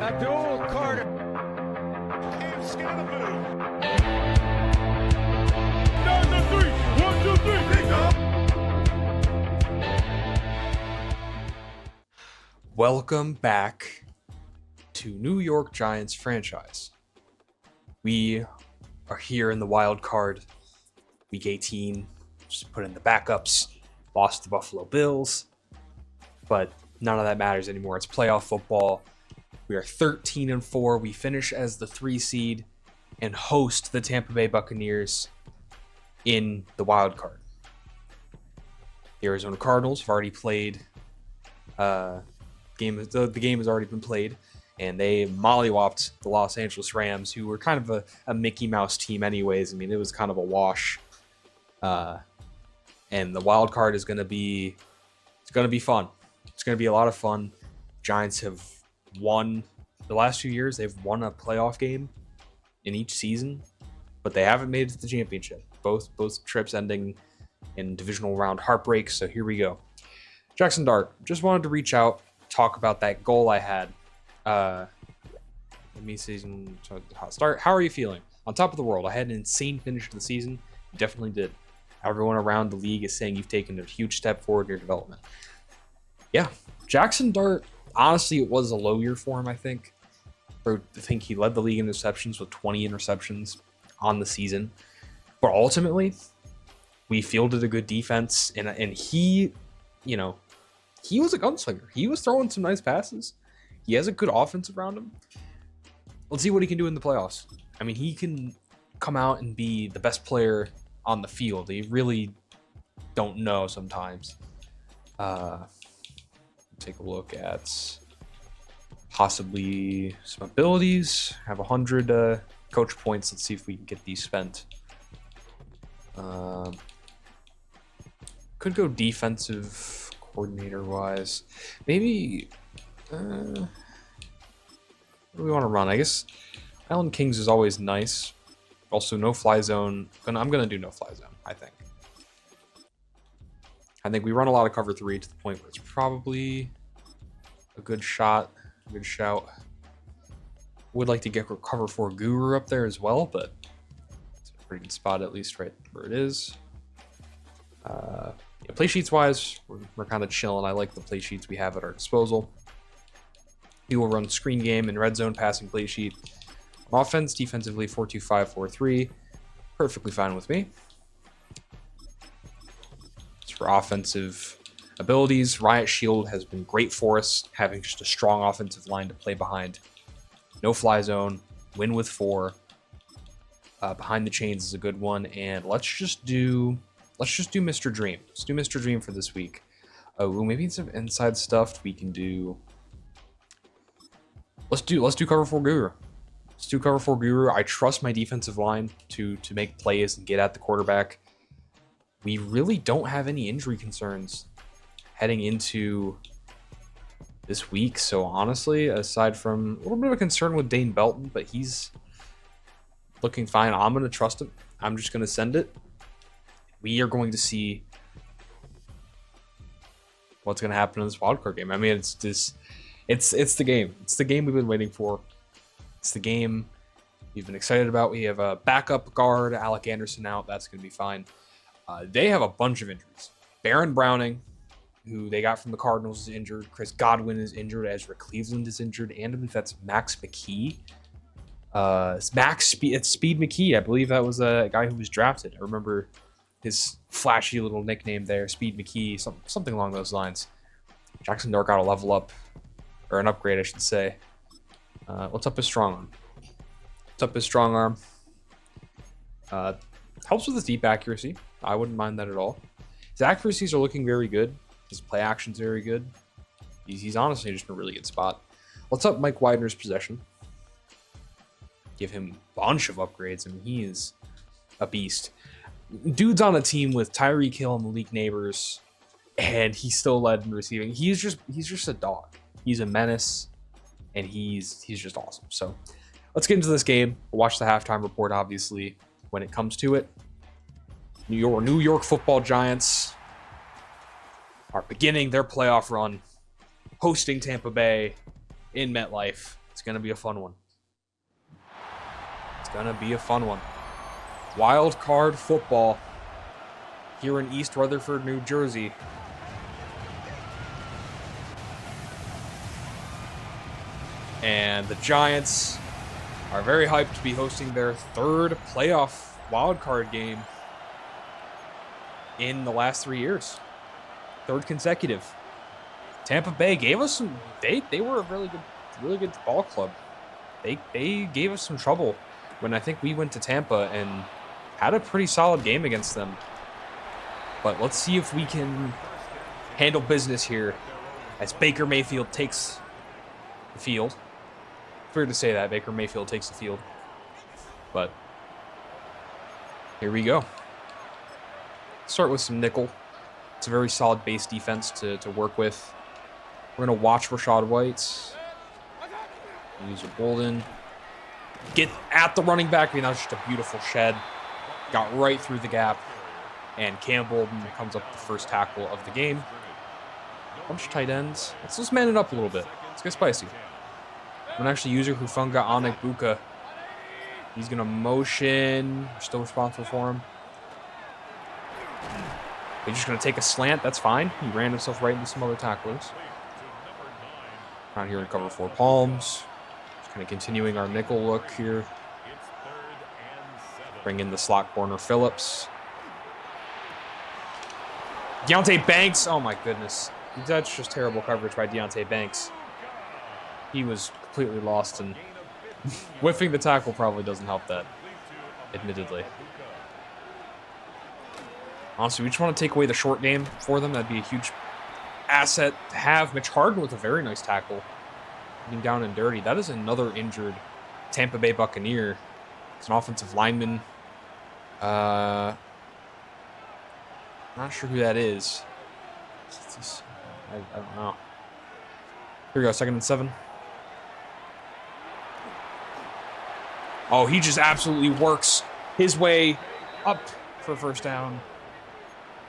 Abdul Carter. Can't scan the move. Down the three. 1, 2, 3. Big up. Welcome back to New York Giants franchise. We are here in the wild card, week 18. Just put in the backups, lost the Buffalo Bills, but none of that matters anymore. It's playoff football. We are 13-4. We finish as the 3 seed and host the Tampa Bay Buccaneers in the wild card. The Arizona Cardinals have already played. The game has already been played, and they mollywopped the Los Angeles Rams, who were kind of a Mickey Mouse team anyways. I mean, it was kind of a wash. And the wild card is going to be fun. It's going to be a lot of fun. Giants have won the last few years. They've won a playoff game in each season, but they haven't made it to the championship. Both trips ending in divisional round heartbreaks. So here we go. Jackson Dart, just wanted to reach out, talk about that goal I had. Season hot start. How are you feeling? On top of the world. I had an insane finish to the season. You definitely did. Everyone around the league is saying you've taken a huge step forward in your development. Yeah, Jackson Dart, honestly, it was a low year for him, I think. I think he led the league in interceptions with 20 interceptions on the season. But ultimately, we fielded a good defense, and he, he was a gunslinger. He was throwing some nice passes. He has a good offense around him. Let's see what he can do in the playoffs. I mean, he can come out and be the best player on the field. You really don't know sometimes. Take a look at possibly some abilities. Have 100 coach points. Let's see if we can get these spent. Could go defensive coordinator wise. Maybe what do we want to run? I guess Island Kings is always nice. Also, no fly zone. I'm gonna do no fly zone. I think we run a lot of cover 3 to the point where it's probably a good shot, a good shout. Would like to get cover 4 Guru up there as well, but it's a pretty good spot, at least right where it is. Play sheets wise, we're kind of chilling. I like the play sheets we have at our disposal. We will run screen game and red zone passing play sheet. Offense, defensively, 4-2-5, 4-3. Perfectly fine with me. As for offensive abilities, Riot Shield has been great for us, having just a strong offensive line to play behind. No fly zone, win with 4. Behind the chains is a good one, and let's just do Mr. Dream. Let's do Mr. Dream for this week. Oh, maybe some inside stuff we can do. Let's do cover 4 Guru. Let's do cover 4 Guru. I trust my defensive line to make plays and get at the quarterback. We really don't have any injury concerns heading into this week. So honestly, aside from a little bit of a concern with Dane Belton, but he's looking fine. I'm going to trust him. I'm just going to send it. We are going to see what's going to happen in this wildcard game. I mean, it's the game. It's the game we've been waiting for. It's the game we've been excited about. We have a backup guard, Alec Anderson, out. That's going to be fine. They have a bunch of injuries. Baron Browning, who they got from the Cardinals, is injured. Chris Godwin is injured. Ezra Cleveland is injured. And I believe that's Max McKee. It's Speed McKee. I believe that was a guy who was drafted. I remember his flashy little nickname there, Speed McKee, something along those lines. Jackson Dart got a level up, or an upgrade, I should say. What's up his strong arm? What's up his strong arm? Helps with his deep accuracy. I wouldn't mind that at all. His accuracies are looking very good. His play action's very good. He's honestly just in a really good spot. What's up Mike Widener's possession? Give him a bunch of upgrades. I mean, he is a beast. Dude's on a team with Tyreek Hill and Malik Neighbors, and he still led in receiving. He's just a dog. He's a menace, and he's just awesome. So let's get into this game. We'll watch the halftime report, obviously, when it comes to it. New York Football Giants are beginning their playoff run, hosting Tampa Bay in MetLife. It's going to be a fun one. It's going to be a fun one. Wild card football here in East Rutherford, New Jersey. And the Giants are very hyped to be hosting their third playoff wildcard game in the last 3 years. Third consecutive. Tampa Bay gave us some. They were a really good ball club. They gave us some trouble when I think we went to Tampa and had a pretty solid game against them. But let's see if we can handle business here as Baker Mayfield takes the field. It's weird to say that Baker Mayfield takes the field, but here we go. Start with some nickel. It's a very solid base defense to work with. We're going to watch Rashad White. Use a Bolden. Get at the running back. I mean, that was just a beautiful shed. Got right through the gap. And Cam Bolden comes up the first tackle of the game. Bunch of tight ends. Let's man it up a little bit. Let's get spicy. I'm going to actually use Hufunga Onigbuka. He's going to motion. We're still responsible for him. He's just going to take a slant. That's fine. He ran himself right into some other tacklers. Out here to cover 4 palms. Just kind of continuing our nickel look here. Bring in the slot corner Phillips. Deontay Banks. Oh my goodness. That's just terrible coverage by Deontay Banks. He was completely lost, and whiffing the tackle probably doesn't help that, admittedly. Honestly, we just want to take away the short game for them. That'd be a huge asset to have. Mitch Harden with a very nice tackle. Getting down and dirty. That is another injured Tampa Bay Buccaneer. It's an offensive lineman. Not sure who that is. I don't know. Here we go, 2nd and 7. Oh, he just absolutely works his way up for a first down.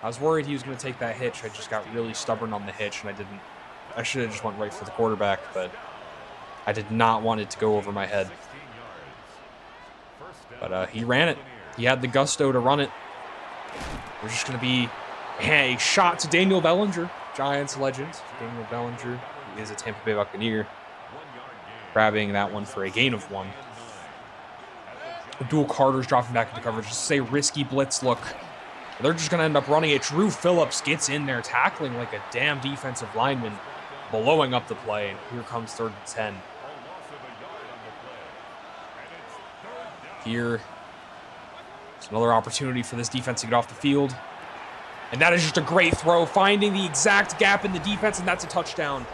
I was worried he was going to take that hitch. I just got really stubborn on the hitch, and I didn't. I should have just went right for the quarterback, but I did not want it to go over my head. But he ran it. He had the gusto to run it. There's just going to be a shot to Daniel Bellinger, Giants legend. Daniel Bellinger is a Tampa Bay Buccaneer. Grabbing that one for a gain of 1. Abdul Carter's dropping back into coverage. Just say risky blitz look. They're just going to end up running it. Drew Phillips gets in there, tackling like a damn defensive lineman, blowing up the play. And here comes 3rd and 10. Here, it's another opportunity for this defense to get off the field. And that is just a great throw, finding the exact gap in the defense, and that's a touchdown.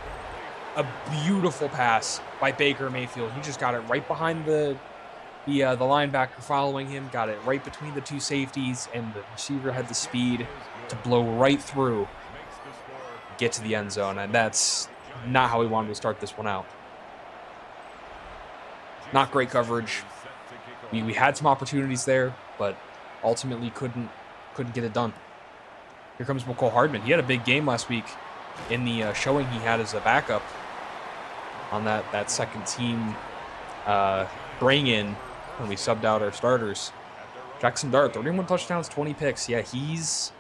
A beautiful pass by Baker Mayfield. He just got it right behind the linebacker following him, got it right between the 2 safeties, and the receiver had the speed to blow right through, get to the end zone, and that's not how we wanted to start this one out. Not great coverage. We had some opportunities there, but ultimately couldn't get it done. Here comes McCole Hardman. He had a big game last week in the showing he had as a backup on that second team bring-in when we subbed out our starters. Jackson Dart, 31 touchdowns, 20 picks. Yeah, he's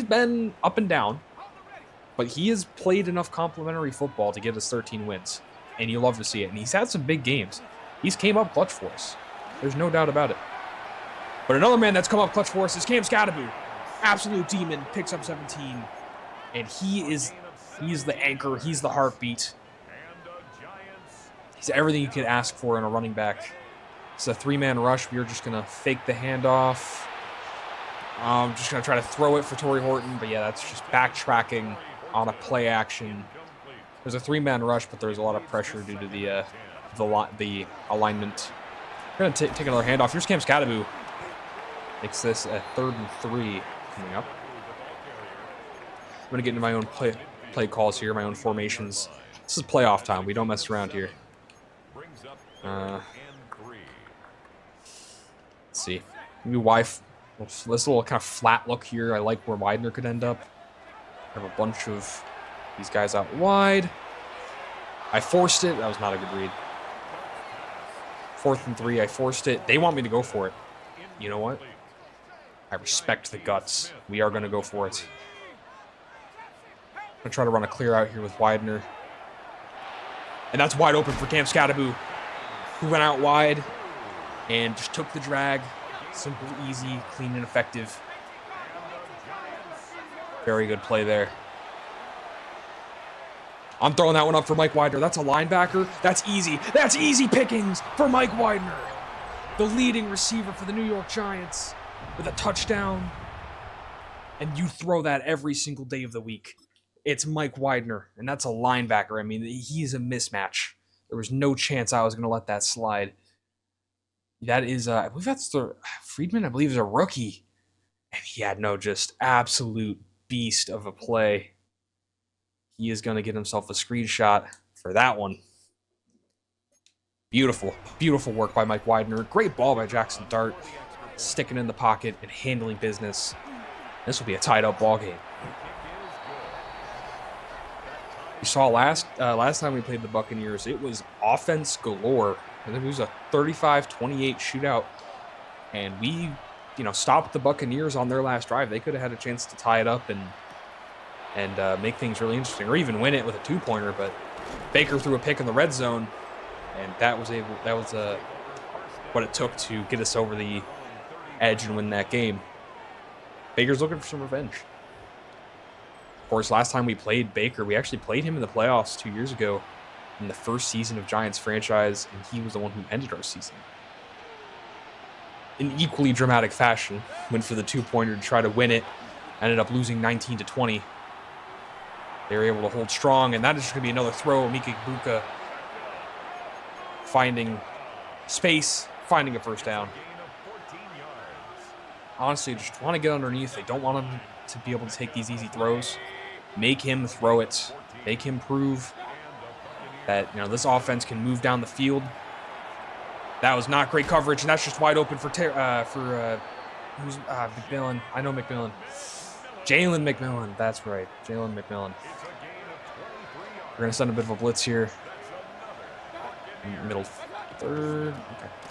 been up and down, but he has played enough complimentary football to get us 13 wins, and you love to see it. And he's had some big games. He's came up clutch for us. There's no doubt about it. But another man that's come up clutch for us is Cam Scatterby. Absolute demon, picks up 17, and he's the anchor. He's the heartbeat. He's everything you could ask for in a running back. It's a 3-man rush. We're just going to fake the handoff. I'm just going to try to throw it for Torrey Horton. But yeah, that's just backtracking on a play action. There's a 3-man rush, but there's a lot of pressure due to the alignment. We're going to take another handoff. Here's Cam Scatterby. Makes this a 3rd and 3 coming up. I'm going to get into my own play calls here, my own formations. This is playoff time. We don't mess around here. Let's see. Maybe this little kind of flat look here. I like where Widener could end up. Have a bunch of these guys out wide. I forced it. That was not a good read. 4th and 3. I forced it. They want me to go for it. You know what? I respect the guts. We are going to go for it. I'm going to try to run a clear out here with Widener. And that's wide open for Cam Scadaboo, who went out wide and just took the drag. Simple, easy, clean, and effective. Very good play there. I'm throwing that one up for Mike Widener. That's a linebacker. That's easy. That's easy pickings for Mike Widener, the leading receiver for the New York Giants, with a touchdown. And you throw that every single day of the week. It's Mike Widener, and that's a linebacker. I mean, he's a mismatch. There was no chance I was going to let that slide. That is, I believe that's the Friedman, I believe, is a rookie. And he had no just absolute beast of a play. He is going to get himself a screenshot for that one. Beautiful, beautiful work by Mike Widener. Great ball by Jackson Dart. Sticking in the pocket and handling business. This will be a tied-up ball game. You saw last time we played the Buccaneers, it was offense galore. And it was a 35-28 shootout. And we, stopped the Buccaneers on their last drive. They could have had a chance to tie it up and make things really interesting, or even win it with a 2-pointer. But Baker threw a pick in the red zone, and that was what it took to get us over the edge and win that game. Baker's looking for some revenge. Of course, last time we played Baker, we actually played him in the playoffs 2 years ago in the first season of Giants franchise, and he was the one who ended our season. In equally dramatic fashion, went for the 2-pointer to try to win it, ended up losing 19-20. They were able to hold strong, and that is going to be another throw. Mika Ibuka finding space, finding a first down. Honestly, just want to get underneath. They don't want him to be able to take these easy throws. Make him throw it. Make him prove that this offense can move down the field. That was not great coverage, and that's just wide open for who's McMillan. I know McMillan. Jalen McMillan. That's right, Jalen McMillan. We're gonna send a bit of a blitz here. Middle third.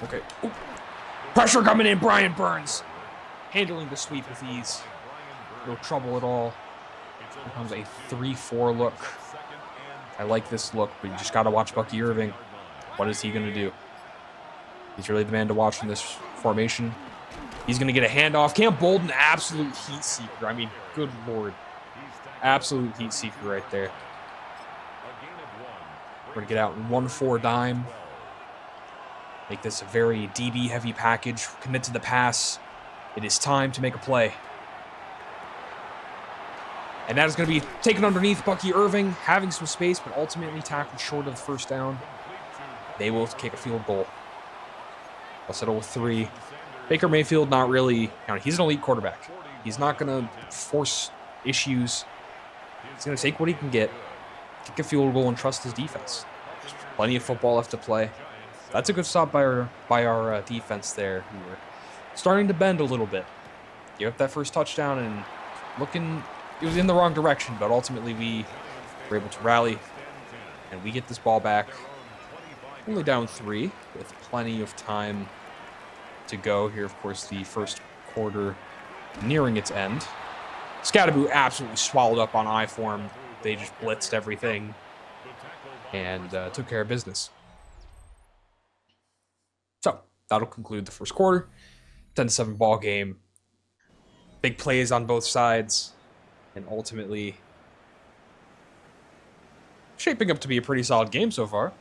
Okay. Ooh. Pressure coming in. Brian Burns handling the sweep with ease. No trouble at all. Here comes a 3-4 look. I like this look, but you just got to watch Bucky Irving. What is he going to do? He's really the man to watch in this formation. He's going to get a handoff. Cam Bolden, absolute heat seeker. I mean, good Lord. Absolute heat seeker right there. We're going to get out in 1-4 dime. Make this a very DB-heavy package. Commit to the pass. It is time to make a play. And that is going to be taken underneath Bucky Irving, having some space, but ultimately tackled short of the first down. They will kick a field goal. I'll settle with 3. Baker Mayfield, not really. He's an elite quarterback. He's not going to force issues. He's going to take what he can get, kick a field goal, and trust his defense. There's plenty of football left to play. That's a good stop by our defense there, who were starting to bend a little bit. Give up that first touchdown and looking. It was in the wrong direction, but ultimately we were able to rally, and we get this ball back. Only down 3, with plenty of time to go here. Of course, the first quarter nearing its end. Scadaboo absolutely swallowed up on I-form. They just blitzed everything and took care of business. So that'll conclude the first quarter. 10-7 ball game. Big plays on both sides. And ultimately, shaping up to be a pretty solid game so far.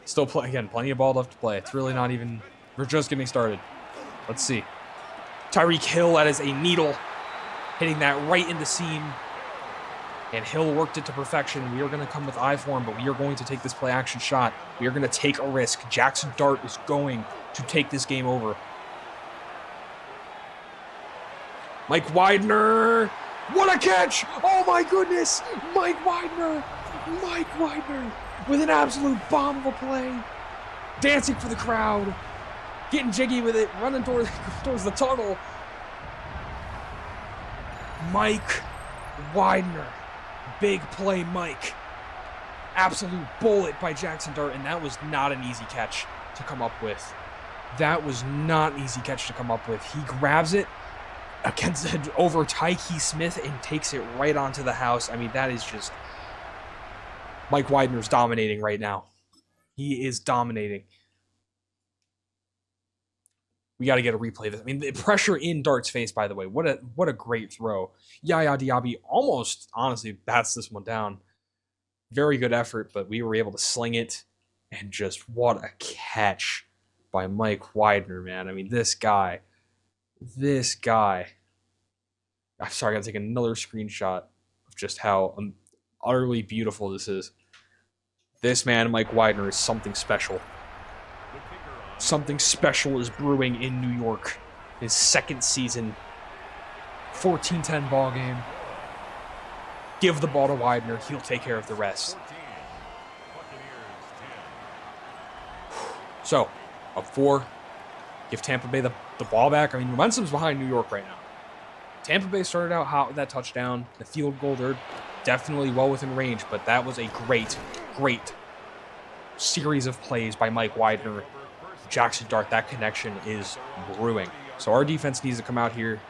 Still, plenty of ball left to play. It's really not even... We're just getting started. Let's see. Tyreek Hill, that is a needle. Hitting that right in the seam. And Hill worked it to perfection. We are going to come with I-form, but we are going to take this play-action shot. We are going to take a risk. Jackson Dart is going to take this game over. Mike Widener... What a catch! Oh my goodness! Mike Widener with an absolute bomb of a play. Dancing for the crowd. Getting jiggy with it. Running towards the tunnel. Mike Widener. Big play Mike. absolute bullet by Jackson Dart, and that was not an easy catch to come up with. That was not an easy catch to come up with. He grabs it over Tyke Smith and takes it right onto the house. I mean, that is just... Mike Widener's dominating right now. He is dominating. We got to get a replay of this. I mean, the pressure in Dart's face, by the way. What a great throw. Yaya Diaby almost, honestly, bats this one down. Very good effort, but we were able to sling it. And just what a catch by Mike Widener, man. I mean, this guy. I'm sorry, I got to take another screenshot of just how utterly beautiful this is. This man, Mike Widener, is something special. Something special is brewing in New York. His second season. 14-10 ball game. Give the ball to Widener. He'll take care of the rest. So, up 4. Give Tampa Bay the ball back. I mean, momentum's behind New York right now. Tampa Bay started out hot with that touchdown. The field goal, they're definitely well within range, but that was a great series of plays by Mike Widener. Jackson Dart, that connection is brewing. So our defense needs to come out here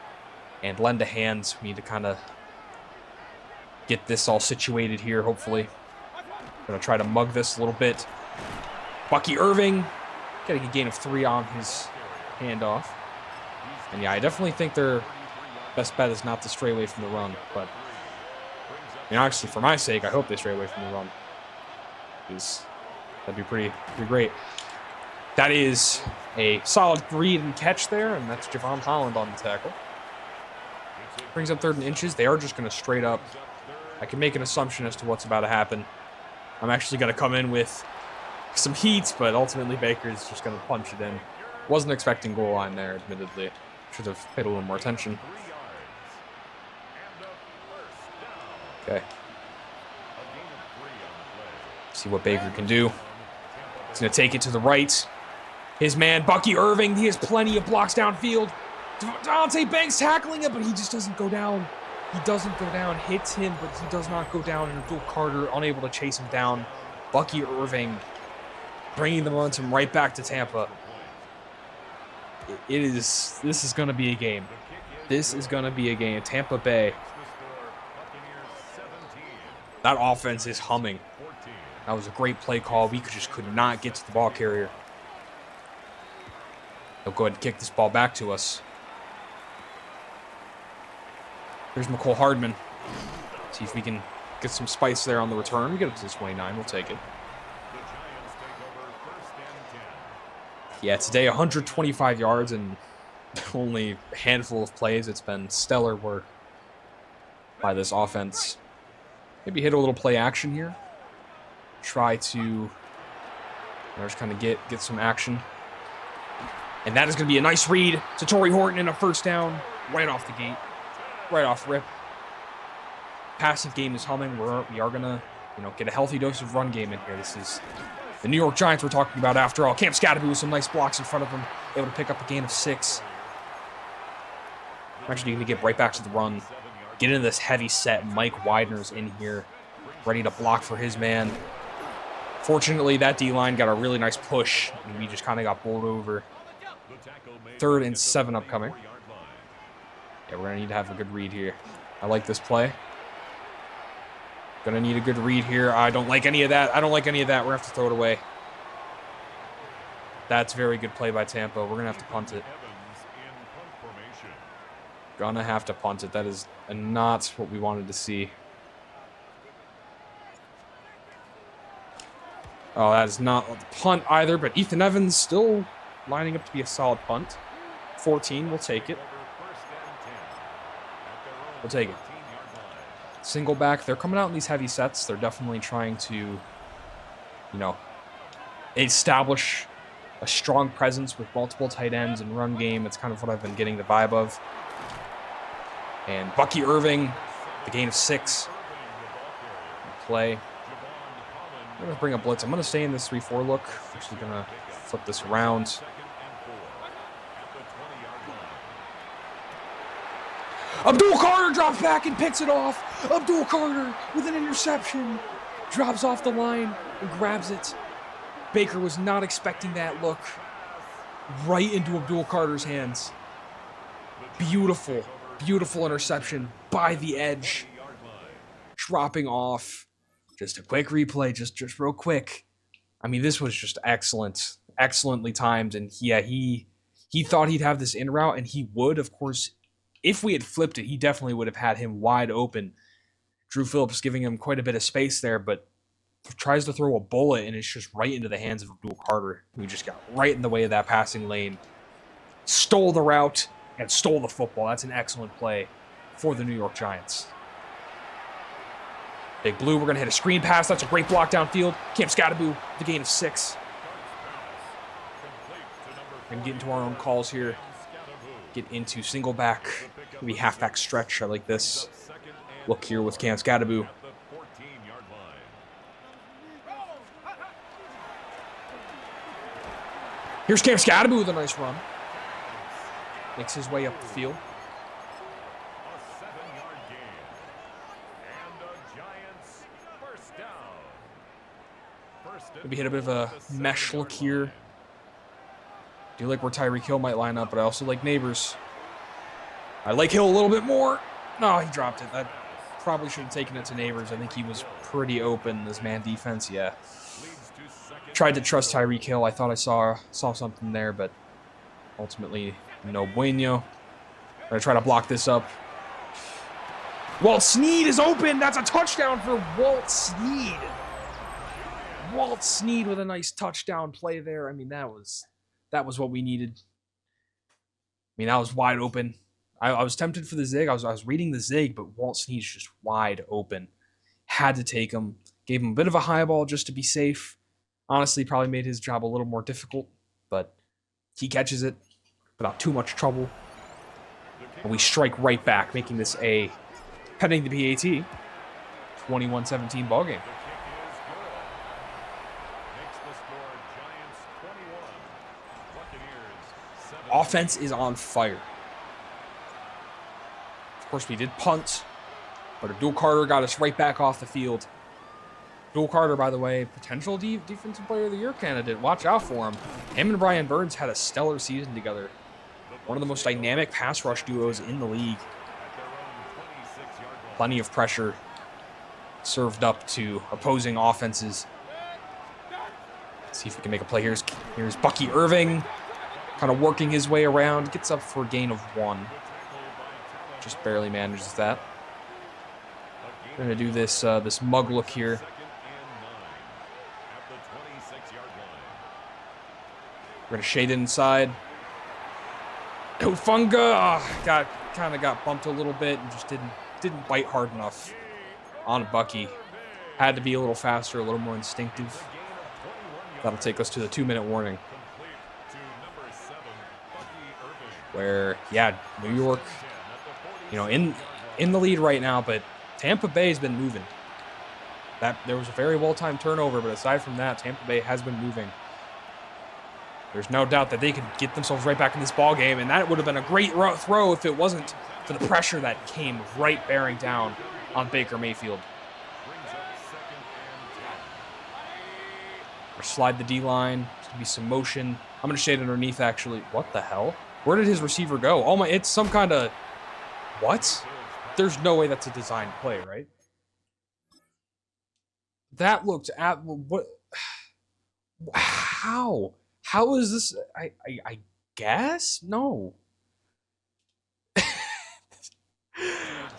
and lend a hand. We need to kind of get this all situated here, hopefully. Going to try to mug this a little bit. Bucky Irving getting a gain of 3 on his handoff. And yeah, I definitely think their best bet is not to stray away from the run. But, I mean, actually, for my sake, I hope they stray away from the run. Because that'd be pretty great. That is a solid read and catch there, and that's Javon Holland on the tackle. Brings up 3rd and inches. They are just going to straight up. I can make an assumption as to what's about to happen. I'm actually going to come in with some heat, but ultimately Baker's just going to punch it in. Wasn't expecting goal line there, admittedly. Should have paid a little more attention. Okay. See what Baker can do. He's going to take it to the right. His man, Bucky Irving, he has plenty of blocks downfield. Deonte Banks tackling it, but he just doesn't go down. He doesn't go down. Hits him, but he does not go down. And Abdul Carter unable to chase him down. Bucky Irving bringing the momentum right back to Tampa. This is going to be a game. This is going to be a game. Tampa Bay. That offense is humming. That was a great play call. We just could not get to the ball carrier. They'll go ahead and kick this ball back to us. Here's McCole Hardman. See if we can get some spice there on the return. We get up to 29. We'll take it. Yeah, today 125 yards and only a handful of plays. It's been stellar work by this offense. Maybe hit a little play action here. Try to just kind of get some action. And that is going to be a nice read to Torrey Horton and a first down right off the gate. Right off rip. Passing game is humming. We are going to, get a healthy dose of run game in here. This is the New York Giants we're talking about after all. Cam Scatterby with some nice blocks in front of him. Able to pick up a gain of 6. I'm actually going to get right back to the run. Get into this heavy set. Mike Widener's in here. Ready to block for his man. Fortunately, that D-line got a really nice push. And we just kind of got bowled over. 3rd and 7 upcoming. Yeah, we're going to need to have a good read here. I like this play. Going to need a good read here. I don't like any of that. We're going to have to throw it away. That's very good play by Tampa. We're going to have to punt it. Gonna have to punt it. That is not what we wanted to see. Oh, that is not the punt either, but Ethan Evans still lining up to be a solid punt. 14, we'll take it. We'll take it. Single back. They're coming out in these heavy sets. They're definitely trying to, establish a strong presence with multiple tight ends and run game. It's kind of what I've been getting the vibe of. And Bucky Irving, the gain of 6. Play. I'm going to bring a blitz. I'm going to stay in this 3-4 look. Actually going to flip this around. Abdul Carter drops back and picks it off. Abdul Carter with an interception. drops off the line and grabs it. Baker was not expecting that look. Right into Abdul Carter's hands. Beautiful, beautiful interception by the edge. Dropping off. Just a quick replay, just real quick. I mean, this was just excellent. Excellently timed. And yeah, he thought he'd have this in route, and he would, of course. If we had flipped it, he definitely would have had him wide open. Drew Phillips giving him quite a bit of space there, but tries to throw a bullet, and it's just right into the hands of Abdul Carter, who just got right in the way of that passing lane. Stole the route and stole the football. That's an excellent play for the New York Giants. Big Blue, we're going to hit a screen pass. That's a great block downfield. Cam Scattaboo, the gain of 6. And get into our own calls here. Get into single back, maybe halfback stretch. I like this look here with Cam Scattaboo. Here's Cam Scattaboo with a nice run. Makes his way up the field. Maybe hit a bit of a mesh look here. Do like where Tyreek Hill might line up, but I also like Neighbors. I like Hill a little bit more. No, he dropped it. I probably should have taken it to Neighbors. I think he was pretty open. This man defense, yeah. Tried to trust Tyreek Hill. I thought I saw something there, but ultimately no bueno. I'm going to try to block this up. Walt Snead is open. That's a touchdown for Walt Snead. Walt Snead with a nice touchdown play there. I mean, that was what we needed. I mean, that was wide open. I was tempted for the zig. I was reading the zig, but Walt Snead's just wide open. Had to take him. Gave him a bit of a high ball just to be safe. Honestly, probably made his job a little more difficult, but he catches it without too much trouble. And we strike right back, making this a pending the PAT 21-17 ball game. Offense is on fire. Of course, we did punt, but Abdul Carter got us right back off the field. Abdul Carter, by the way, potential Defensive Player of the Year candidate. Watch out for him. Him and Brian Burns had a stellar season together. One of the most dynamic pass rush duos in the league. Plenty of pressure served up to opposing offenses. Let's see if we can make a play. Here's Bucky Irving. Kind of working his way around. Gets up for a gain of 1. Just barely manages that. We're going to do this this mug look here. We're going to shade it inside. Hufunga kind of got bumped a little bit and just didn't bite hard enough on Bucky. Had to be a little faster, a little more instinctive. That'll take us to the 2-minute warning. Where, yeah, New York, in the lead right now, but Tampa Bay's been moving. There was a very well-timed turnover, but aside from that, Tampa Bay has been moving. There's no doubt that they could get themselves right back in this ball game, and that would have been a great throw if it wasn't for the pressure that came right bearing down on Baker Mayfield. Or slide the D-line. There's going to be some motion. I'm going to shade underneath, actually. What the hell? Where did his receiver go? Oh my, it's some kind of... What? There's no way that's a designed play, right? That looked at... What? How? How is this? I guess? No.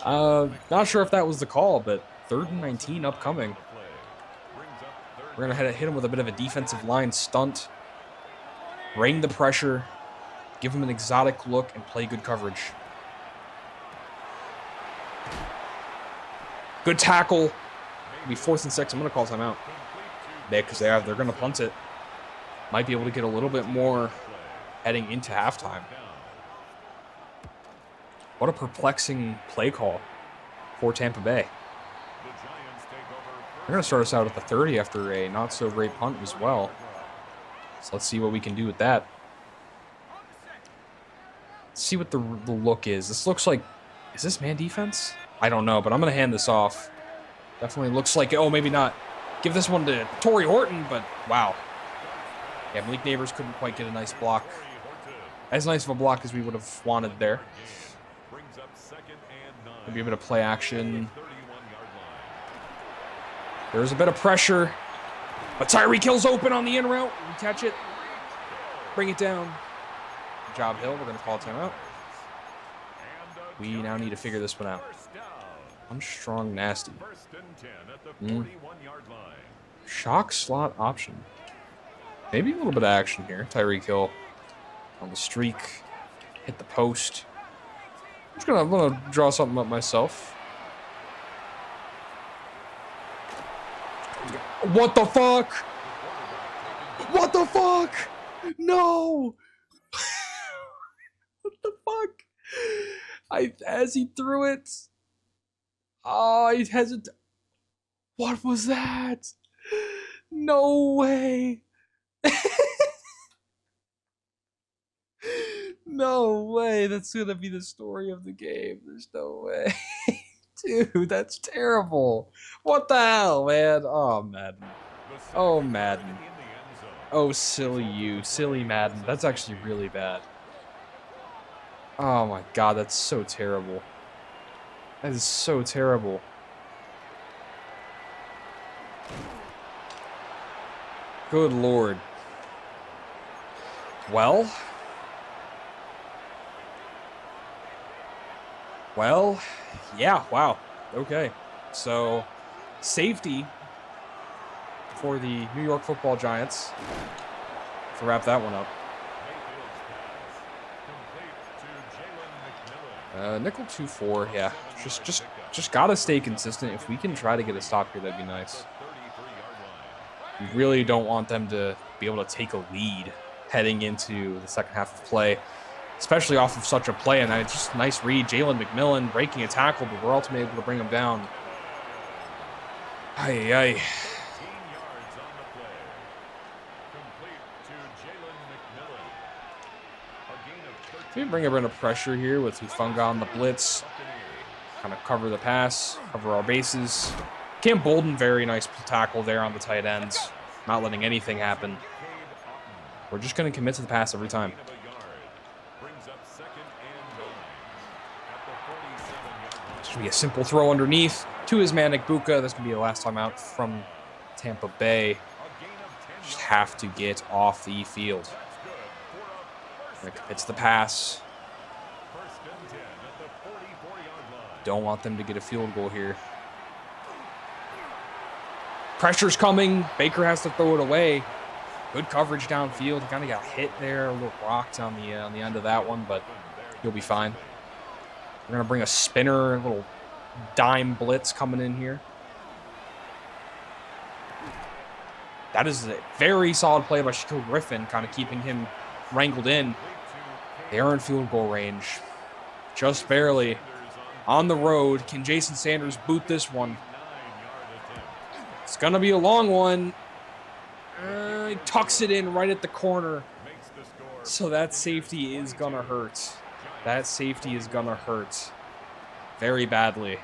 Not sure if that was the call, but 3rd and 19 upcoming. We're going to hit him with a bit of a defensive line stunt. Bring the pressure. Give him an exotic look and play good coverage. Good tackle. It'll be 4th and 6. I'm going to call timeout. Because they're going to punt it. Might be able to get a little bit more heading into halftime. What a perplexing play call for Tampa Bay. They're going to start us out at the 30 after a not-so-great punt as well. So let's see what we can do with that. Let's see what the look is. This looks like... Is this man defense? I don't know, but I'm going to hand this off. Definitely looks like... Oh, maybe not. give this one to Torrey Horton, but wow. Yeah, Malik Neighbors couldn't quite get a nice block. As nice of a block as we would have wanted there. Maybe a bit of play action. There's a bit of pressure. But Tyreek Hill's open on the in route. We catch it. Bring it down. Good job, Hill. We're going to call a timeout. We now need to figure this one out. Unstrong nasty. Shock slot option. Maybe a little bit of action here. Tyreek Hill on the streak. Hit the post. I'm gonna draw something up myself. What the fuck? What the fuck? No! What the fuck? As he threw it. Oh, he hasn't. What was that? No way. No way. That's going to be the story of the game. There's no way. Dude, that's terrible. What the hell, man? Oh, Madden. Oh, Madden. Oh, silly you. Silly Madden. That's actually really bad. Oh, my God. That's so terrible. That is so terrible. Good Lord. Well, yeah, wow. Okay. So, safety for the New York Football Giants. To wrap that one up. Nickel 2-4, yeah. Just gotta stay consistent. If we can try to get a stop here, that'd be nice. We really don't want them to be able to take a lead heading into the second half of play, especially off of such a play. And it's just a nice read. Jalen McMillan breaking a tackle, but we're ultimately able to bring him down. Ay. We bring a bit of pressure here with Hufanga on the blitz. Kind of cover the pass, cover our bases. Cam Bolden, very nice tackle there on the tight ends. Not letting anything happen. We're just going to commit to the pass every time. It's going to be a simple throw underneath to his man, Nick Buka. That's going to be the last time out from Tampa Bay. Just have to get off the field. It's the pass. Don't want them to get a field goal here. Pressure's coming. Baker has to throw it away. Good coverage downfield. He kind of got hit there. A little rocked on the end of that one, but he'll be fine. We're going to bring a spinner, a little dime blitz coming in here. That is a very solid play by Shaquille Griffin, kind of keeping him wrangled in. They are in field goal range. Just barely. On the road. Can Jason Sanders boot this one? It's going to be a long one. He tucks it in right at the corner. So that safety is going to hurt. That safety is going to hurt. Very badly.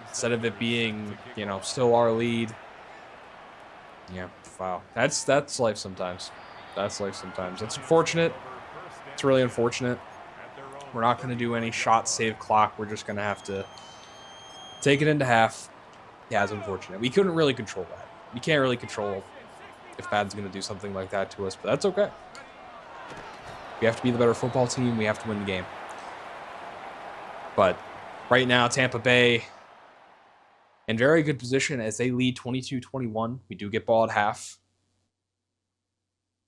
Instead of it being, still our lead. Yeah, wow. That's life sometimes. That's life sometimes. It's unfortunate. It's really unfortunate. We're not going to do any shot save clock. We're just going to have to take it into half. Yeah, it's unfortunate. We couldn't really control that. We can't really control if Madden's going to do something like that to us, but that's okay. We have to be the better football team. We have to win the game. But right now, Tampa Bay in very good position as they lead 22-21. We do get ball at half.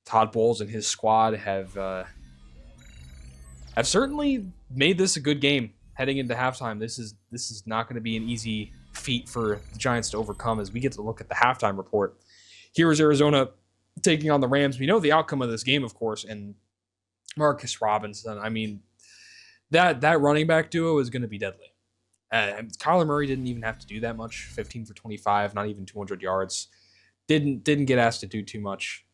Todd Bowles and his squad have certainly made this a good game heading into halftime. This is not going to be an easy feat for the Giants to overcome as we get to look at the halftime report. Here is Arizona taking on the Rams. We know the outcome of this game, of course, and Marcus Robinson. I mean, that running back duo is going to be deadly. Kyler Murray didn't even have to do that much. 15 for 25, not even 200 yards. Didn't get asked to do too much.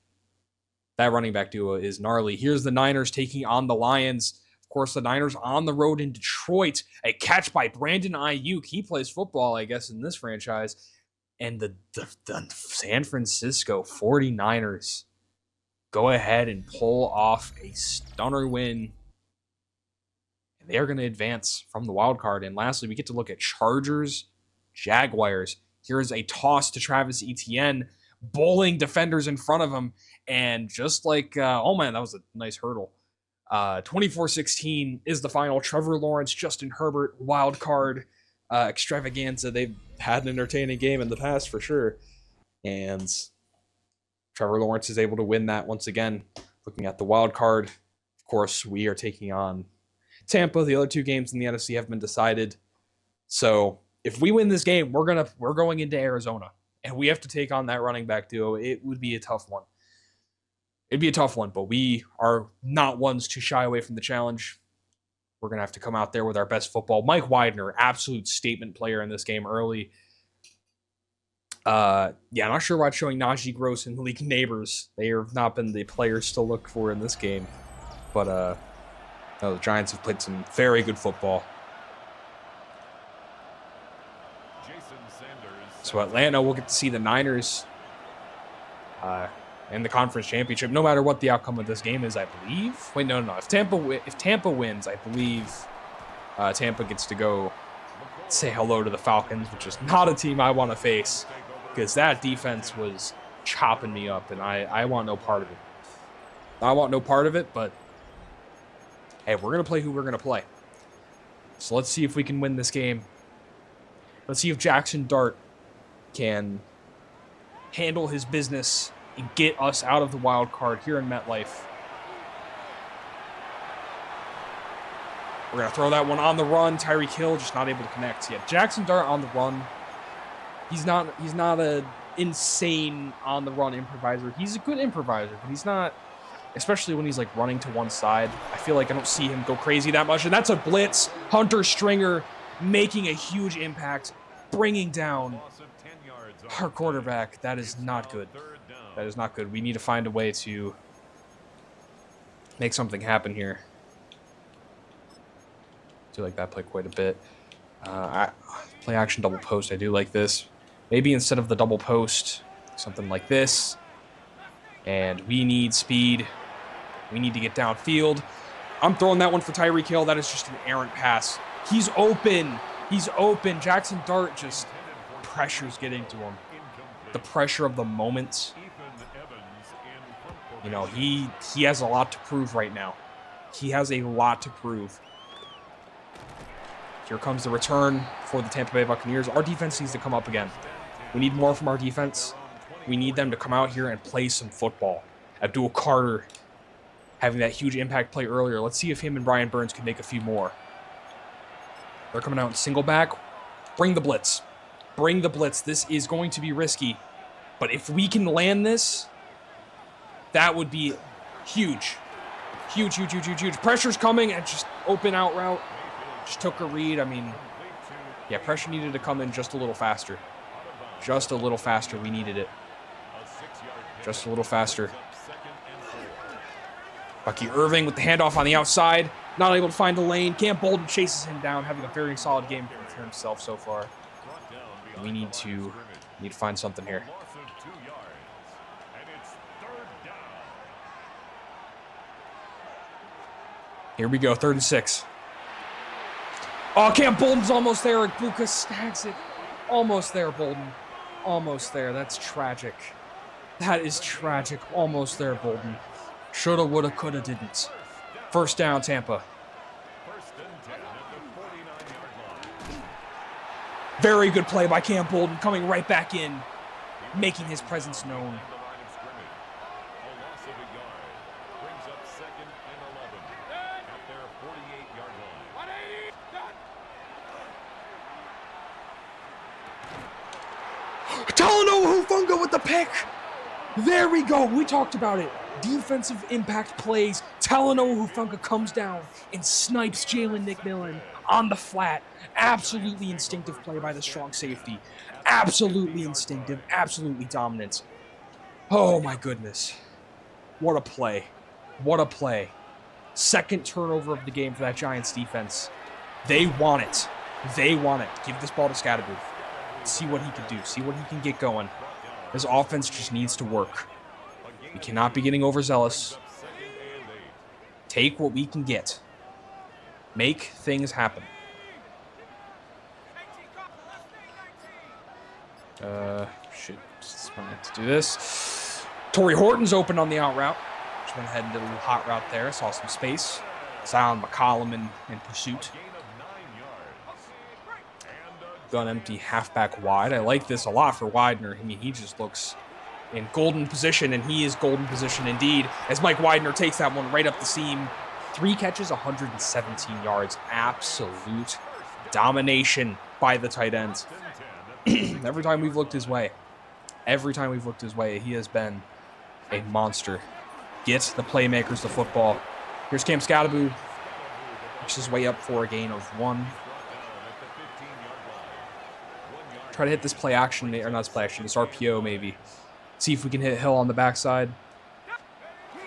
That running back duo is gnarly. Here's the Niners taking on the Lions. Of course, the Niners on the road in Detroit. A catch by Brandon Ayuk. He plays football, I guess, in this franchise. And the San Francisco 49ers go ahead and pull off a stunner win. And they are going to advance from the wild card. And lastly, we get to look at Chargers, Jaguars. Here's a toss to Travis Etienne, bowling defenders in front of him. And just like, oh man, that was a nice hurdle. 24-16 is the final. Trevor Lawrence, Justin Herbert, wild card extravaganza. They've had an entertaining game in the past for sure. And Trevor Lawrence is able to win that once again. Looking at the wild card, of course, we are taking on Tampa. The other two games in the NFC have been decided. So if we win this game, we're going into Arizona. And we have to take on that running back duo. It would be a tough one. It'd be a tough one, but we are not ones to shy away from the challenge. We're going to have to come out there with our best football. Mike Widener, absolute statement player in this game early. I'm not sure why it's showing Najee Gross and Malik Neighbors. They have not been the players to look for in this game. But the Giants have played some very good football. So Atlanta will get to see the Niners in the conference championship, no matter what the outcome of this game is, I believe. Wait, no. If Tampa wins, I believe Tampa gets to go say hello to the Falcons, which is not a team I want to face, because that defense was chopping me up, and I want no part of it. I want no part of it, but hey, we're going to play who we're going to play. So let's see if we can win this game. Let's see if Jackson Dart can handle his business and get us out of the wild card here in MetLife. We're going to throw that one on the run. Tyreek Hill just not able to connect. Yeah, Jackson Dart on the run. He's not a insane on the run improviser. He's a good improviser, but he's not, especially when he's like running to one side. I feel like I don't see him go crazy that much. And that's a blitz. Hunter Stringer making a huge impact, bringing down our quarterback. That is not good. That is not good. We need to find a way to make something happen here. I do like that play quite a bit. Play action double post. I do like this. Maybe instead of the double post, something like this. And we need speed. We need to get downfield. I'm throwing that one for Tyreek Hill. That is just an errant pass. He's open. He's open. Jackson Dart just pressure's getting to him. The pressure of the moment. You know, he has a lot to prove right now. He has a lot to prove. Here comes the return for the Tampa Bay Buccaneers. Our defense needs to come up again. We need more from our defense. We need them to come out here and play some football. Abdul Carter having that huge impact play earlier. Let's see if him and Brian Burns can make a few more. They're coming out in single back. Bring the blitz. Bring the blitz. This is going to be risky. But if we can land this, that would be huge. Huge, huge, huge, huge, huge. Pressure's coming and just open out route. Just took a read. I mean, yeah, pressure needed to come in just a little faster. Just a little faster. We needed it. Just a little faster. Bucky Irving with the handoff on the outside. Not able to find the lane. Cam Bolden chases him down, having a very solid game for himself so far. We need to find something here. Here we go, 3rd and 6. Oh, Cam Bolden's almost there. Buka snags it. Almost there, Bolden. Almost there. That's tragic. That is tragic. Almost there, Bolden. Shoulda, woulda, coulda, didn't. First down, Tampa. Very good play by Cam Bolden, coming right back in, making his presence known. Talanoa Hufanga with the pick. There we go. We talked about it. Defensive impact plays. Talanoa Hufanga comes down and snipes Jalen McMillan on the flat. Absolutely instinctive play by the strong safety. Absolutely instinctive. Absolutely dominant. Oh my goodness. What a play. What a play. Second turnover of the game for that Giants defense. They want it. They want it. Give this ball to Scatterboo. see what he can do. See what he can get going. His offense just needs to work. We cannot be getting overzealous. Take what we can get. Make things happen. Shit. Just wanted to do this. Torrey Horton's open on the out route. Just went ahead and did a little hot route there. Saw some space. Zion McCollum in pursuit. Gun empty halfback wide. I like this a lot for Widener. I mean, he just looks in golden position, and he is golden position indeed, as Mike Widener takes that one right up the seam. 3 catches, 117 yards. Absolute domination by the tight ends. Every time we've looked his way, he has been a monster. Get the playmakers the football. Here's Cam Scattaboo. Makes his way up for a gain of 1. Try to hit this play action, or not this play action, this RPO maybe. See if we can hit Hill on the backside.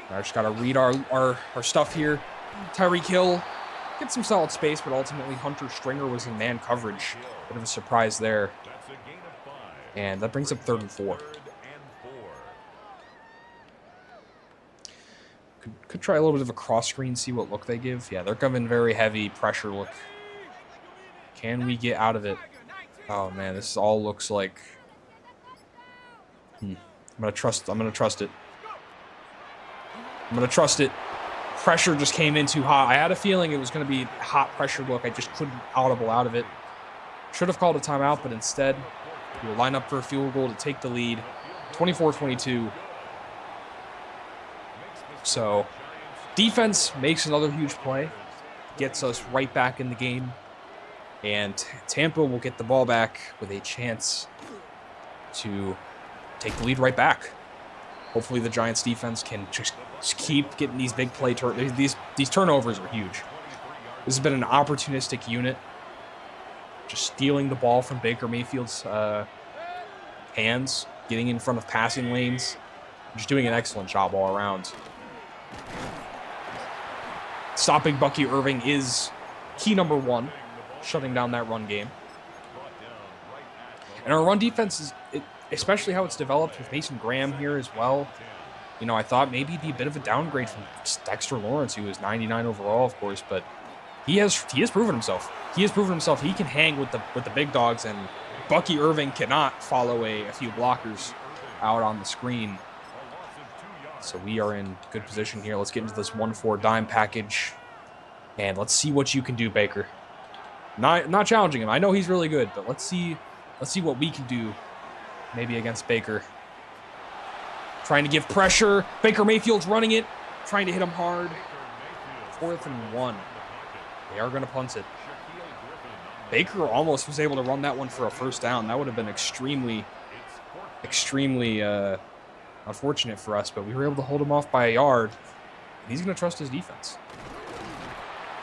I just got to read our stuff here. Tyreek Hill gets some solid space, but ultimately Hunter Stringer was in man coverage. Bit of a surprise there. And that brings up 3rd and 4. Could try a little bit of a cross screen, see what look they give. Yeah, they're coming very heavy pressure look. Can we get out of it? Oh man, this all looks like. I'm gonna trust it. Pressure just came in too hot. I had a feeling it was gonna be hot pressure look. I just couldn't audible out of it. Should have called a timeout, but instead we'll line up for a field goal to take the lead. 24-22. So defense makes another huge play, gets us right back in the game. And Tampa will get the ball back with a chance to take the lead right back. Hopefully the Giants defense can just keep getting these big play these turnovers are huge. This has been an opportunistic unit. Just stealing the ball from Baker Mayfield's hands, getting in front of passing lanes. Just doing an excellent job all around. Stopping Bucky Irving is key number 1. Shutting down that run game. And our run defense is, especially how it's developed with Mason Graham here as well. You know, I thought maybe it'd be a bit of a downgrade from Dexter Lawrence, who was 99 overall, of course, but he has proven himself. He has proven himself. He can hang with the big dogs, and Bucky Irving cannot follow a few blockers out on the screen. So we are in good position here. Let's get into this 1-4 dime package, and let's see what you can do, Baker. Not challenging him. I know he's really good, but let's see what we can do maybe against Baker. Trying to give pressure. Baker Mayfield's running it, trying to hit him hard. 4th and 1. They are going to punt it. Baker almost was able to run that one for a first down. That would have been extremely unfortunate for us, but we were able to hold him off by a yard. He's going to trust his defense.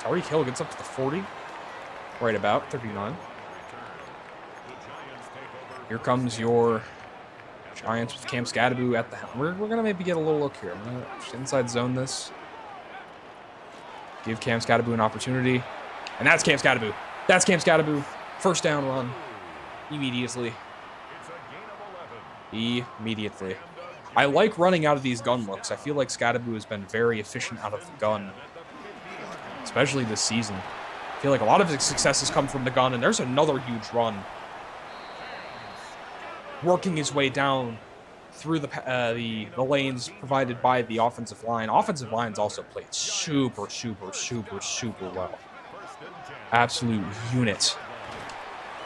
Tyreek Hill gets up to the 40. Right about 39. Here comes your Giants with Cam Scattaboo at the helm. We're going to maybe get a little look here. I'm going to just inside zone this. Give Cam Scattaboo an opportunity. And that's Cam Scattaboo. That's Cam Scattaboo. First down run. Immediately. I like running out of these gun looks. I feel like Scattaboo has been very efficient out of the gun. Especially this season. I feel like a lot of his successes come from the gun, and there's another huge run. Working his way down through the lanes provided by the offensive line. Offensive line's also played super well. Absolute unit.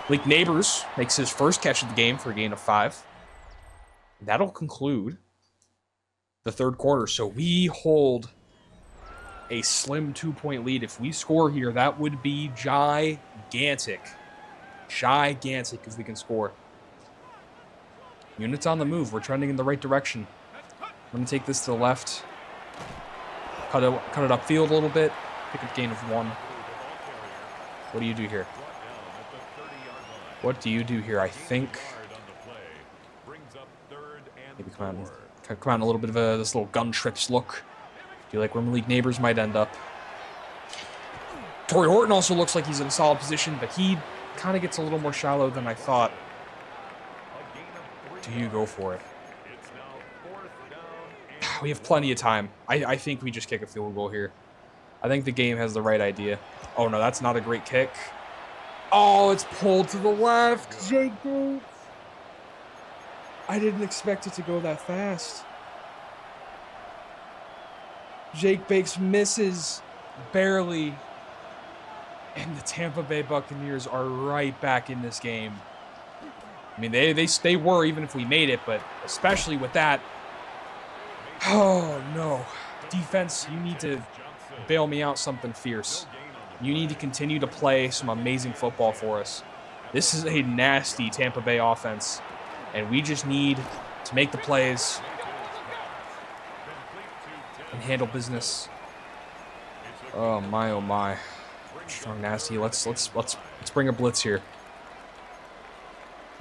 Malik Neighbors makes his first catch of the game for a gain of 5. That'll conclude the 3rd quarter. So we hold a slim 2-point lead. If we score here, that would be gigantic. Gigantic if we can score. Units on the move. We're trending in the right direction. I'm going to take this to the left. Cut it upfield a little bit. Pick up gain of 1. What do you do here? What do you do here? I think maybe come out in a little bit of this little gun trips look. Feel like where Malik Neighbors might end up. Torrey Horton also looks like he's in a solid position, but he kind of gets a little more shallow than I thought. do you go for it? We have plenty of time. I think we just kick a field goal here. I think the game has the right idea. Oh, no, that's not a great kick. Oh, it's pulled to the left. Jake Bates. I didn't expect it to go that fast. Jake Bates misses barely. And the Tampa Bay Buccaneers are right back in this game. I mean, they were even if we made it, but especially with that. Oh, no. Defense, you need to bail me out something fierce. You need to continue to play some amazing football for us. This is a nasty Tampa Bay offense, and we just need to make the plays and handle business. Oh my. Strong nasty. Let's bring a blitz here.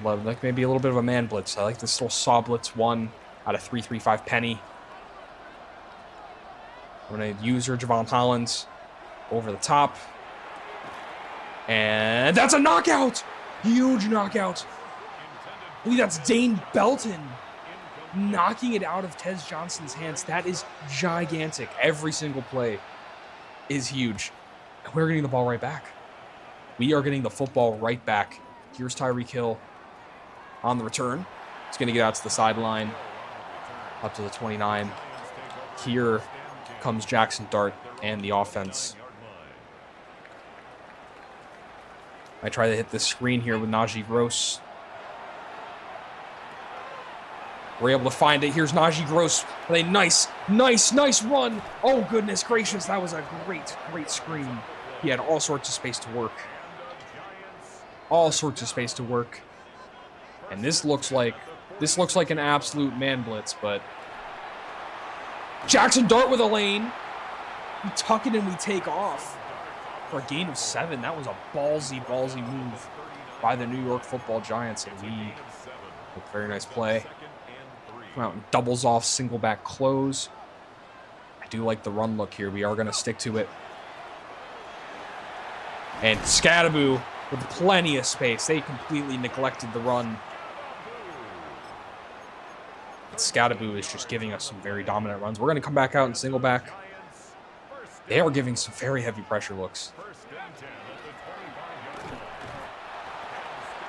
Love like maybe a little bit of a man blitz. I like this little saw blitz 1 out of 3-3-5 penny. I'm gonna use her Javon Hollins over the top. And that's a knockout! Huge knockout. I believe that's Dane Belton knocking it out of Tez Johnson's hands. That is gigantic. Every single play is huge. And we're getting the ball right back. We are getting the football right back. Here's Tyreek Hill on the return. He's going to get out to the sideline, up to the 29. Here comes Jackson Dart and the offense. I try to hit this screen here with Najee Gross. We're able to find it. Here's Najee Gross with a nice run. Oh, goodness gracious. That was a great screen. He had all sorts of space to work. All sorts of space to work. And this looks like an absolute man blitz, but Jackson Dart with a lane. We tuck it and we take off for a gain of 7. That was a ballsy move by the New York Football Giants, and we a very nice play. Come out and doubles off single back close. I do like the run look here. We are going to stick to it. And Scadaboo with plenty of space. They completely neglected the run. Scadaboo is just giving us some very dominant runs. We're going to come back out and single back. They are giving some very heavy pressure looks.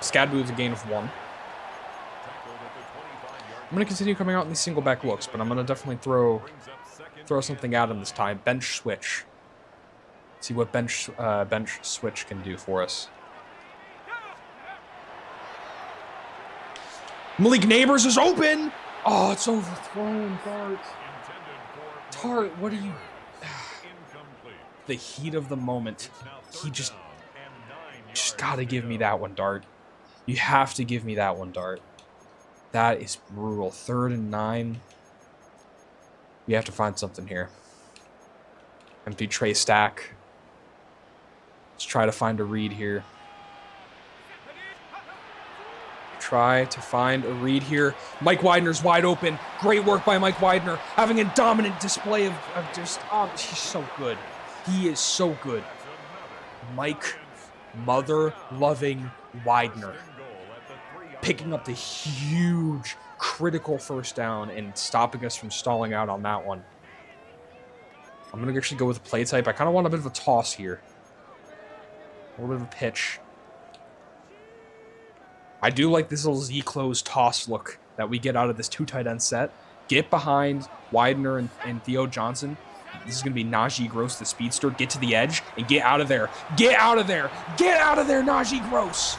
Scadaboo is a gain of 1. I'm going to continue coming out in these single back looks, but I'm going to definitely throw something at him this time. Bench switch. See what bench switch can do for us. Malik Neighbors is open. Oh, it's overthrown, Dart. Dart, what are you... The heat of the moment. He just got to give me that one, Dart. You have to give me that one, Dart. That is brutal. 3rd and 9. We have to find something here. Empty tray stack. Let's try to find a read here. Try to find a read here. Mike Widener's wide open. Great work by Mike Widener. Having a dominant display of just... Oh, he's so good. He is so good. Mike mother-loving Widener. Picking up the huge, critical first down and stopping us from stalling out on that one. I'm going to actually go with a play type. I kind of want a bit of a toss here. A little bit of a pitch. I do like this little Z-close toss look that we get out of this 2 tight end set. Get behind Widener and Theo Johnson. This is going to be Najee Gross, the speedster. Get to the edge and get out of there. Get out of there. Get out of there, Najee Gross.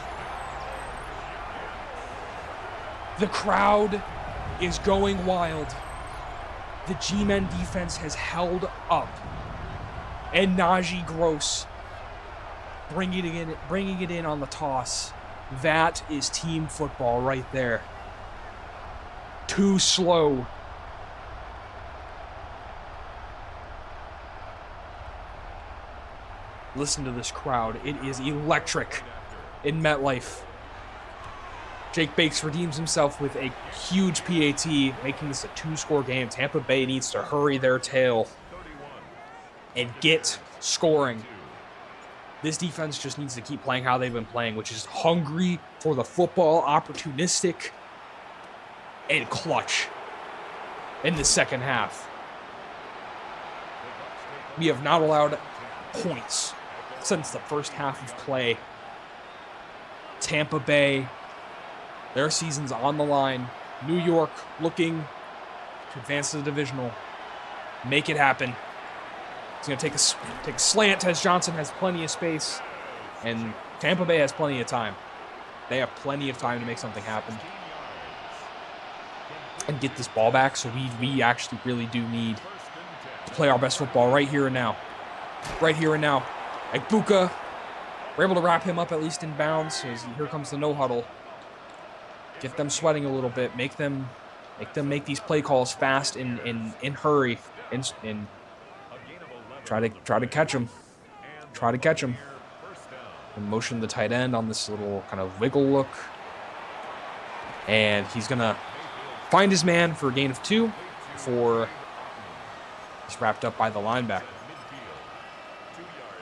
The crowd is going wild. The G-Men defense has held up. And Najee Gross bringing it in on the toss. That is team football right there. Too slow. Listen to this crowd. It is electric in MetLife. Jake Bates redeems himself with a huge PAT, making this a 2-score game. Tampa Bay needs to hurry their tail and get scoring. This defense just needs to keep playing how they've been playing, which is hungry for the football, opportunistic. and clutch in the second half. We have not allowed points since the first half of play. Tampa Bay, their season's on the line. New York looking to advance to the divisional. Make it happen. It's going to take a slant. Tez Johnson has plenty of space. And Tampa Bay has plenty of time. They have plenty of time to make something happen. And get this ball back. So we actually really do need to play our best football right here and now. Right here and now. Buka, we're able to wrap him up at least in bounds. So here comes the no huddle. Get them sweating a little bit. Make them make these play calls fast in hurry. And try to catch him. Try to catch him. And motion the tight end on this little kind of wiggle look. And he's gonna find his man for a gain of 2 before he's wrapped up by the linebacker.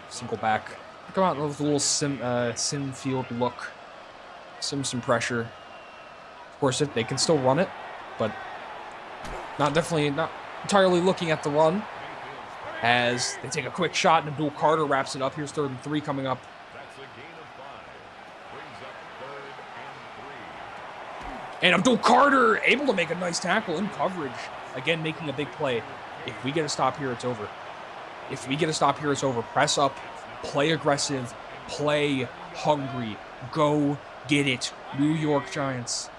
Single back. Come out with a little sim field look. Some pressure. Of course, they can still run it, but not entirely looking at the run. As they take a quick shot and Abdul Carter wraps it up. Here's 3rd and 3 coming up. And Abdul Carter able to make a nice tackle in coverage. Again, making a big play. If we get a stop here, it's over. If we get a stop here, it's over. Press up, play aggressive, play hungry. Go get it, New York Giants.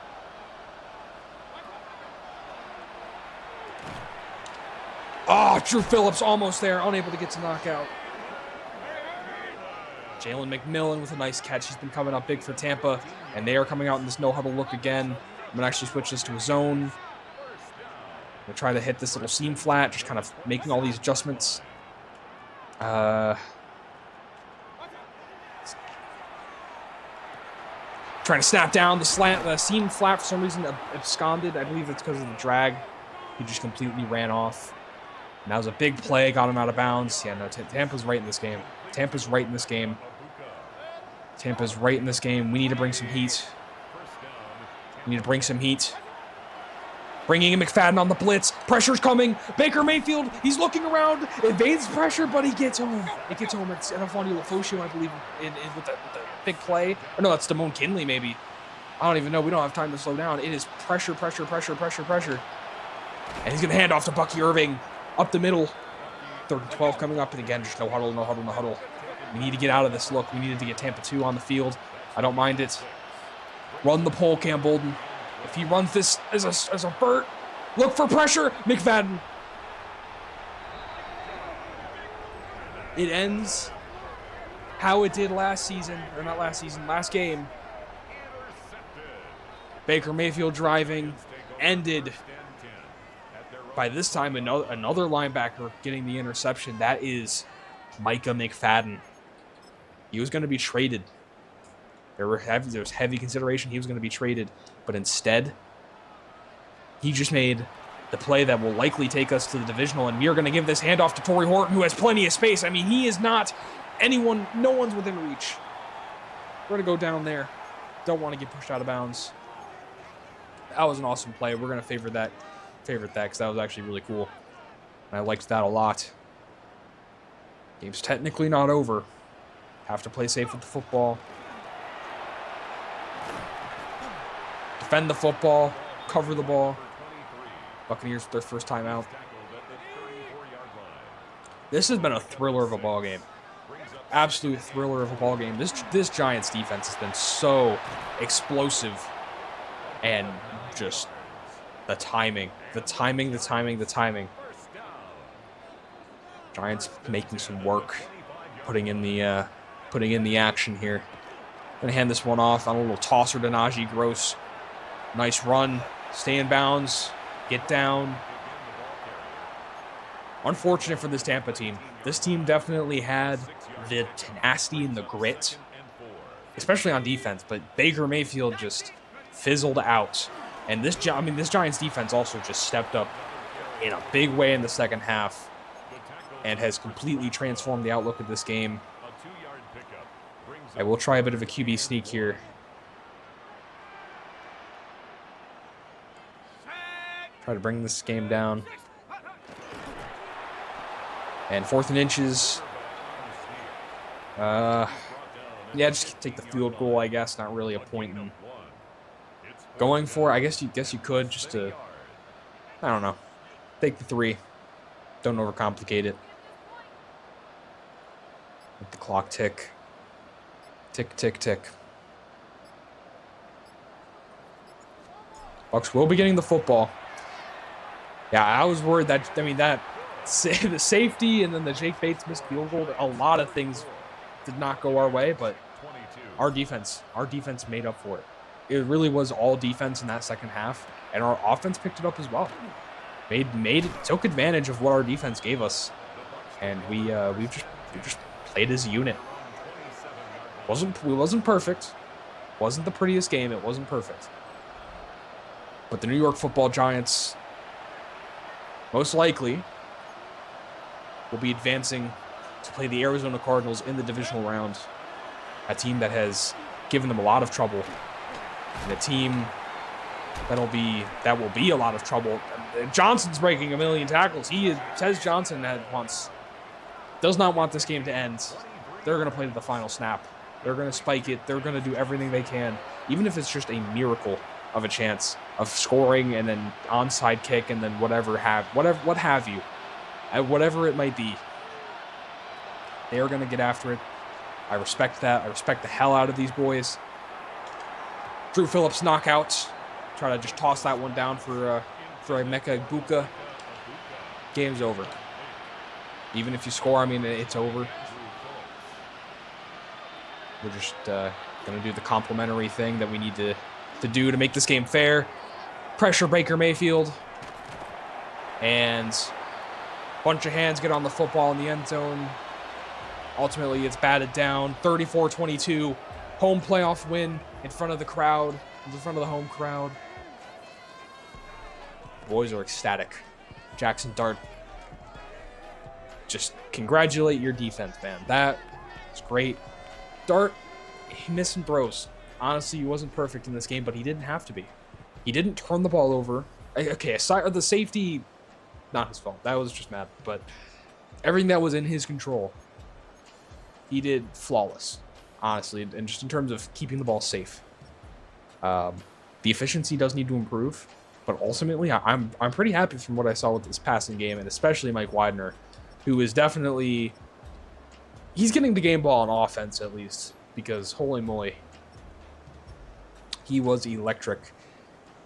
Oh, Drew Phillips almost there, unable to get to knockout. Jalen McMillan with a nice catch. He's been coming up big for Tampa, and they are coming out in this no-huddle look again. I'm going to actually switch this to a zone. I'm going to try to hit this little seam flat, just kind of making all these adjustments. Trying to snap down the seam flat for some reason absconded. I believe it's because of the drag. He just completely ran off. And that was a big play, got him out of bounds. Yeah, no, Tampa's right in this game. Tampa's right in this game. Tampa's right in this game. We need to bring some heat. We need to bring some heat. Bringing in McFadden on the blitz. Pressure's coming. Baker Mayfield, he's looking around. Evades pressure, but he gets home. It gets home. It's Anafani Lafosio, I believe, with the big play. Or no, that's Damone Kinley, maybe. I don't even know. We don't have time to slow down. It is pressure. And he's going to hand off to Bucky Irving up the middle. 3rd and 12 coming up. And again, just no huddle. We need to get out of this look. We needed to get Tampa 2 on the field. I don't mind it. Run the pole, Cam Bolden. If he runs this as a vert, look for pressure. McFadden. It ends how it did last game. Baker Mayfield driving ended by this time another linebacker getting the interception. That is Micah McFadden. He was going to be traded. There was heavy consideration he was going to be traded, but instead, he just made the play that will likely take us to the divisional, and we are going to give this handoff to Torrey Horton, who has plenty of space. I mean, he is not anyone, no one's within reach. We're going to go down there. Don't want to get pushed out of bounds. That was an awesome play. We're going to favorite that because that was actually really cool. And I liked that a lot. Game's technically not over. Have to play safe with the football. Defend the football. Cover the ball. Buccaneers with their first time out. This has been a thriller of a ball game. Absolute thriller of a ball game. This Giants defense has been so explosive. And just the timing. Giants making some work. Putting in the action here. Gonna hand this one off on a little tosser to Najee Gross. Nice run. Stay in bounds. Get down. Unfortunate for this Tampa team. This team definitely had the tenacity and the grit, especially on defense, but Baker Mayfield just fizzled out. And this Giants defense also just stepped up in a big way in the second half and has completely transformed the outlook of this game. I will try a bit of a QB sneak here. Try to bring this game down. And 4th and inches. Yeah, just take the field goal, I guess. Not really a point in going for it. I guess you could just to, I don't know, take the 3. Don't overcomplicate it. Let the clock tick. Tick, tick, tick. Bucks will be getting the football. Yeah, I was worried that, I mean, that the safety and then the Jake Bates missed field goal, a lot of things did not go our way, but our defense made up for it. It really was all defense in that second half, and our offense picked it up as well. Took advantage of what our defense gave us, and we just played as a unit. We wasn't perfect. Wasn't the prettiest game. It wasn't perfect. But the New York Football Giants most likely will be advancing to play the Arizona Cardinals in the divisional round. A team that has given them a lot of trouble, and a team that will be a lot of trouble. Johnson's breaking 1 million tackles. Says Johnson does not want this game to end. They're going to play to the final snap. They're going to spike it. They're going to do everything they can, even if it's just a miracle of a chance of scoring and then onside kick and then what have you, whatever it might be. They are going to get after it. I respect that. I respect the hell out of these boys. Drew Phillips knockout. Try to just toss that one down for a Emeka Egbuka. Game's over. Even if you score, I mean, it's over. We're just going to do the complimentary thing that we need to do to make this game fair. Pressure Baker Mayfield. And a bunch of hands get on the football in the end zone. Ultimately, it's batted down. 34-22. Home playoff win in front of the crowd. In front of the home crowd. The boys are ecstatic. Jackson Dart. Just congratulate your defense, man. That was great. Dart, he missed some throws. Honestly, he wasn't perfect in this game, but he didn't have to be. He didn't turn the ball over. Okay, aside of the safety, not his fault. That was just Madden. But everything that was in his control, he did flawless, honestly, and just in terms of keeping the ball safe. The efficiency does need to improve, but ultimately, I'm pretty happy from what I saw with this passing game, and especially Mike Widener, who is definitely, he's getting the game ball on offense at least, because holy moly, he was electric.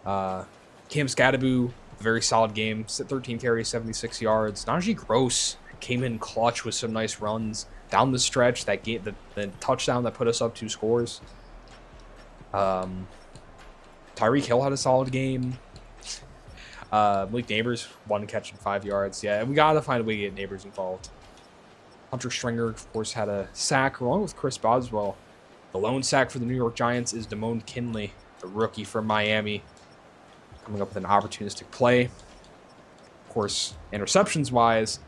Cam Scadaboo, very solid game, 13 carries, 76 yards. Najee Gross came in clutch with some nice runs down the stretch. That game, the touchdown that put us up 2 scores. Tyreek Hill had a solid game. Malik Neighbors, 1 catch and 5 yards. Yeah, we got to find a way to get Neighbors involved. Hunter Stringer, of course, had a sack along with Chris Boswell. The lone sack for the New York Giants is Damone Kinley, the rookie from Miami, coming up with an opportunistic play. Of course, interceptions-wise,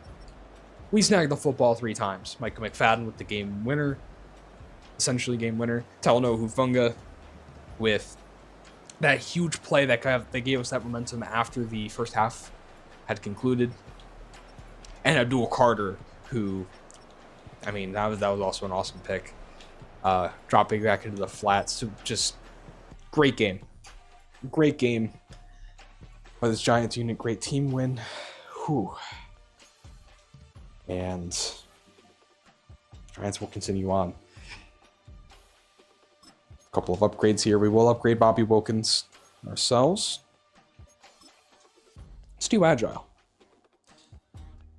we snagged the football 3 times. Micah McFadden with the game winner, essentially game winner. Talanoa Hufanga with that huge play that gave us that momentum after the first half had concluded. And Abdul Carter, who, I mean, that was also an awesome pick. Dropping back into the flats. So just great game. Great game by this Giants unit. Great team win. Whew. And Giants will continue on. A couple of upgrades here. We will upgrade Bobby Wilkins ourselves. Let's do agile.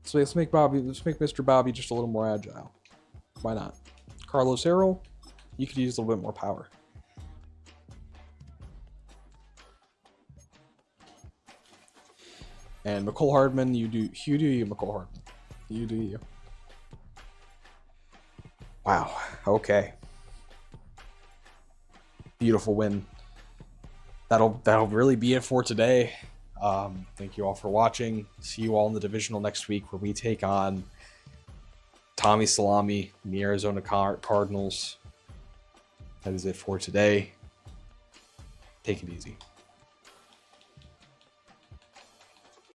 So let's make Mr. Bobby just a little more agile. Why not? Carlos Harrell, you could use a little bit more power. And McCole Hardman, you do you, McCole Hardman. You do you. Wow. Okay. Beautiful win. That'll really be it for today. Thank you all for watching. See you all in the divisional next week where we take on Tommy Salami and the Arizona Cardinals. That is it for today. Take it easy.